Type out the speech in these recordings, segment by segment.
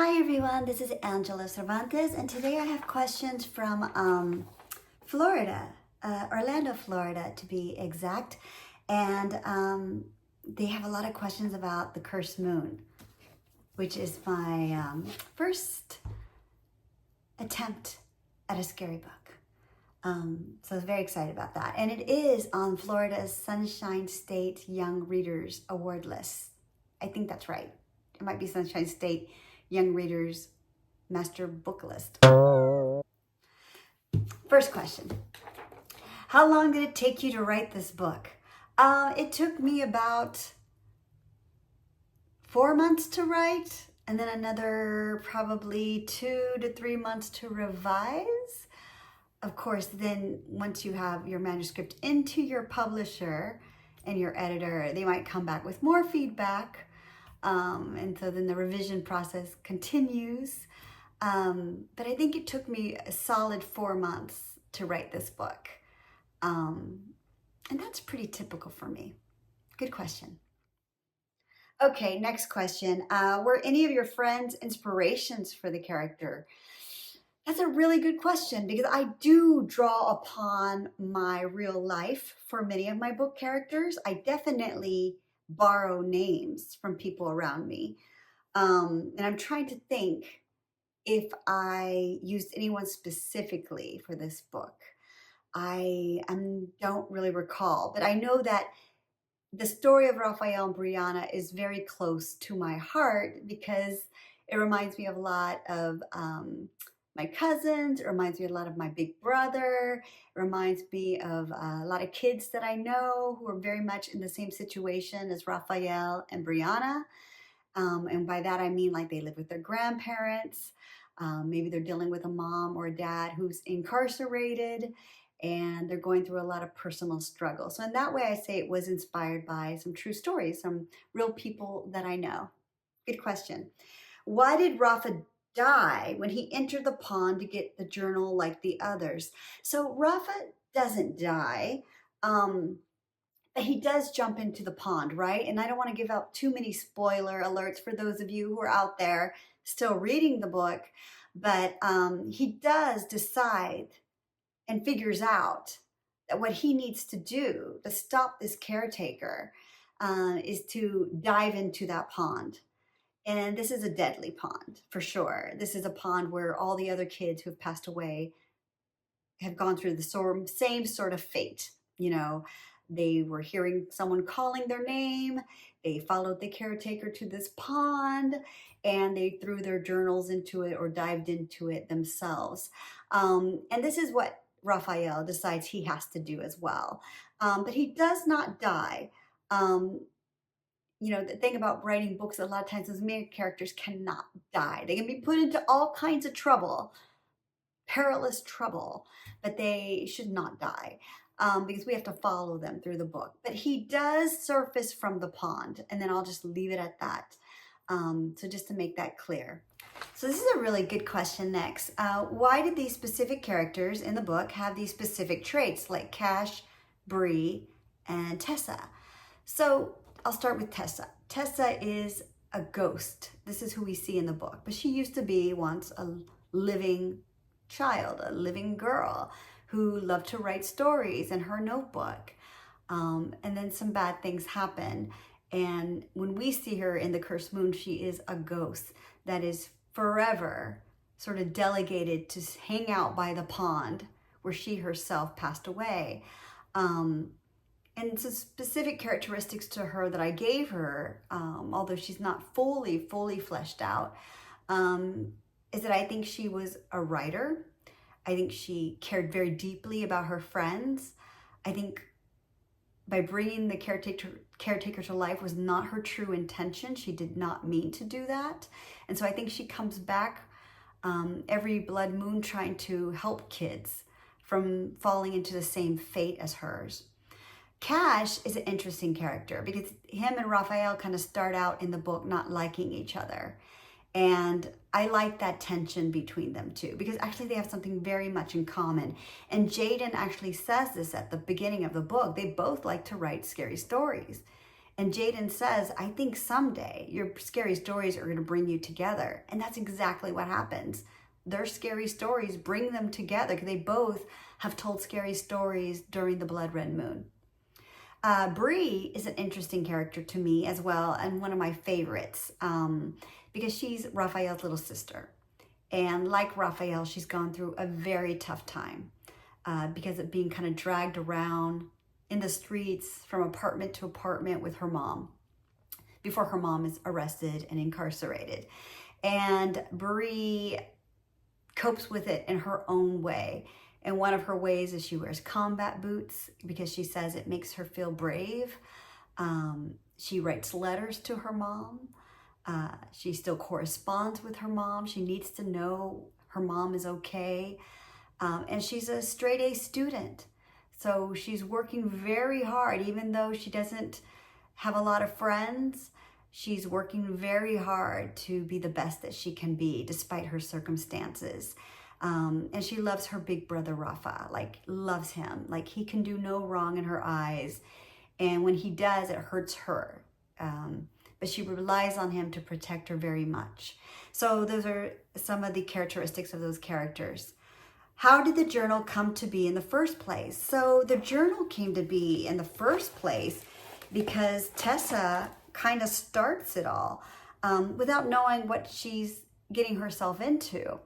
Hi everyone, this is Angela Cervantes, and today I have questions from Florida, Orlando, Florida to be exact. And they have a lot of questions about the cursed moon, which is my first attempt at a scary book. So I was very excited about that. And it is on Florida's Sunshine State Young Readers Award list. I think that's right. It might be Sunshine State Young Readers Master Book List. First question. How long did it take you to write this book? It took me about 4 months to write, and then another probably 2 to 3 months to revise. Of course, then once you have your manuscript into your publisher and your editor, they might come back with more feedback. And so then the revision process continues. But I think it took me a solid 4 months to write this book. And that's pretty typical for me. Good question. Okay, next question. Were any of your friends inspirations for the character? That's a really good question because I do draw upon my real life for many of my book characters. I definitely borrow names from people around me. And I'm trying to think if I used anyone specifically for this book. I don't really recall, but I know that the story of Rafael and Brianna is very close to my heart because it reminds me of a lot of my cousins. It reminds me a lot of my big brother. It reminds me of a lot of kids that I know who are very much in the same situation as Rafael and Brianna. And by that, I mean like they live with their grandparents. Maybe they're dealing with a mom or a dad who's incarcerated and they're going through a lot of personal struggle. So in that way, I say it was inspired by some true stories, some real people that I know. Good question. Why did Rafa die when he entered the pond to get the journal like the others? So Rafa doesn't die. He does jump into the pond, right? And I don't want to give out too many spoiler alerts for those of you who are out there still reading the book, but he does decide and figures out that what he needs to do to stop this caretaker is to dive into that pond. And this is a deadly pond for sure. This is a pond where all the other kids who have passed away have gone through the same sort of fate. You know, they were hearing someone calling their name. They followed the caretaker to this pond and they threw their journals into it or dived into it themselves. And this is what Rafael decides he has to do as well. But he does not die. You know, the thing about writing books, a lot of times those main characters cannot die. They can be put into all kinds of trouble, perilous trouble, but they should not die because we have to follow them through the book. But he does surface from the pond, and then I'll just leave it at that. So just to make that clear. So this is a really good question next. Why did these specific characters in the book have these specific traits like Cash, Brie, and Tessa? So I'll start with Tessa. Tessa is a ghost. This is who we see in the book, but she used to be once a living child, a living girl who loved to write stories in her notebook. And then some bad things happen. And when we see her in the Cursed Moon, she is a ghost that is forever sort of delegated to hang out by the pond where she herself passed away. And some specific characteristics to her that I gave her, although she's not fully fleshed out, is that I think she was a writer. I think she cared very deeply about her friends. I think by bringing the caretaker to life was not her true intention. She did not mean to do that. And so I think she comes back every blood moon trying to help kids from falling into the same fate as hers. Cash is an interesting character because him and Rafael kind of start out in the book not liking each other. And I like that tension between them two because actually they have something very much in common. And Jaden actually says this at the beginning of the book. They both like to write scary stories. And Jaden says, I think someday your scary stories are going to bring you together. And that's exactly what happens. Their scary stories bring them together because they both have told scary stories during the blood red moon. Brie is an interesting character to me as well, and one of my favorites because she's Rafael's little sister. And like Rafael, she's gone through a very tough time because of being kind of dragged around in the streets from apartment to apartment with her mom before her mom is arrested and incarcerated. And Brie copes with it in her own way. And one of her ways is she wears combat boots because she says it makes her feel brave. She writes letters to her mom. She still corresponds with her mom. She needs to know her mom is okay. And she's a straight A student. So she's working very hard, even though she doesn't have a lot of friends. She's working very hard to be the best that she can be, despite her circumstances. And she loves her big brother, Rafa, like loves him. Like he can do no wrong in her eyes. And when he does, it hurts her. But she relies on him to protect her very much. So those are some of the characteristics of those characters. How did the journal come to be in the first place? So the journal came to be in the first place because Tessa kind of starts it all without knowing what she's getting herself into.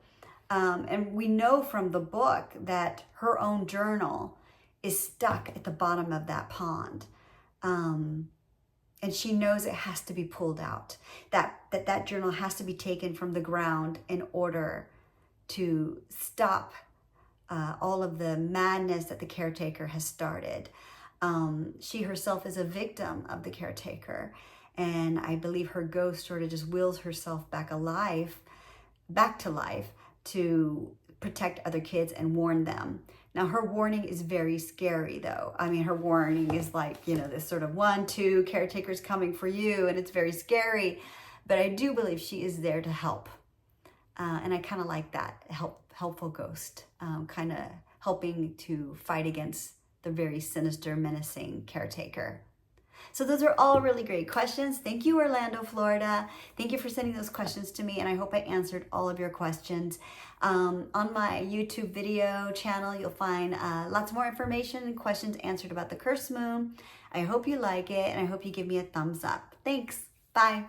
And we know from the book that her own journal is stuck at the bottom of that pond. And she knows it has to be pulled out, that journal has to be taken from the ground in order to stop all of the madness that the caretaker has started. She herself is a victim of the caretaker. And I believe her ghost sort of just wills herself back to life to protect other kids and warn them. Now, her warning is very scary, though. I mean, her warning is like, this sort of 1, 2, caretaker's coming for you, and it's very scary. But I do believe she is there to help. And I kind of like that helpful ghost, kind of helping to fight against the very sinister, menacing caretaker. So those are all really great questions. Thank you, Orlando, Florida. Thank you for sending those questions to me, and I hope I answered all of your questions. On my YouTube video channel, you'll find lots more information and questions answered about the cursed moon. I hope you like it, and I hope you give me a thumbs up. Thanks. Bye.